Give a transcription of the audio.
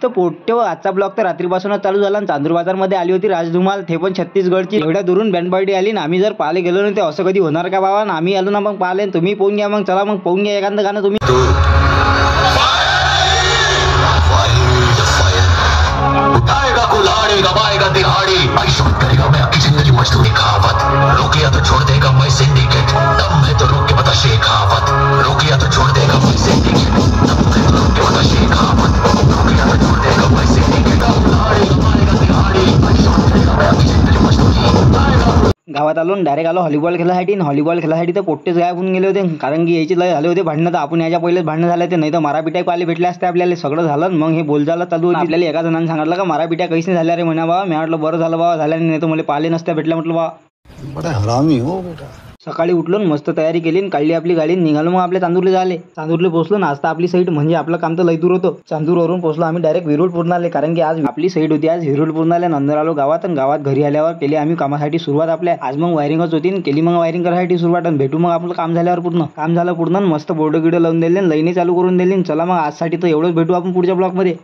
तर पोट्टे आजचा ब्लॉग तर रात्रीपासूनच चालू झाला आणि चांदूर बाजारमध्ये आली होती राजधुमाल, ते पण छत्तीसगडची. एवढ्या दुरून बँड पार्टी आली ना, आम्ही जर पाहायला गेलो नाही ते असं कधी होणार का बाबा. आम्ही आलो ना मग पाहिले, तुम्ही पाहून घ्या. मग चला मग पाहून घ्या एखादं गाणं तुम्ही. उठाएगा कुल्हाड़ी दबाएगा दिहाड़ी ऐश मत करेगा मैं आपकी जिंदगी मजदूरी कहावत रोकिया तो छोड़ देगा मैं सिंडिकेट दम है तो रोक के बता शेखावत रोकिया तो छोड़ देगा मैं सिंडिकेट दम है तो रोक के बता शेखावत रोकिया तो छोड़ देगा मैं सिंडिकेट कुल्हाड़ी दबाएगा दिहाड़ी ऐश मत करेगा मैं आपकी जिंदगी मजदूरी. गावात आलो डायरेक्ट आलो व्हॉलीबॉल खेळायसाठी. व्हॉलीबॉल खेळायसाठी तर पोट्टेच गायब होऊन गेले होते, कारण की यायचे लय झाले होते भांडणं. तर आपण याच्या पहिलेच भांडणं झाले ते, नाही तर मारापिटाई पाहिले भेटले असते आपल्याला. सगळं झालं मग हे बोलचाल चालू होती. आपल्याला एका जणांनी सांगितलं का मारापिट्या काहीच नाही झाल्या रे म्हणा बाबा. मी म्हटलं बरं झालं बाबा झाल्या नाही, तर मला पाहिले नसत्या भेटल्या म्हटलं बाबा. बड़ा हरामी हो बेटा. सकाळी उठलो मस्त तयारी केली आणि काढली आपली गाडी, निघालो मग आपल्या चांदूरला झाले. चांदूरला पोहोचलो ना, आज तर आपली साईड म्हणजे आपलं काम तर लई दूर होतं. चांदूरवरून पोहोचलो आम्ही डायरेक्ट विरुळ पूर्ण आले, कारण की आज आपली साईड होती. आज विरुळ पूर्ण आले. नंतर आलो गावात आणि गावात घरी आल्यावर केली आम्ही कामासाठी सुरुवात आपल्या. आज मग वायरिंगच होती आणि केली मग वायरिंग करायसाठी सुरुवात. आणि भेटू मग आपलं काम झाल्यावर पूर्ण. काम झालं पूर्ण मस्त बोर्ड गिड लावून दिले, लाईनी चालू करून दिली. चला मग आजसाठी तर एवढंच, भेटू आपण पुढच्या ब्लॉग मध्ये.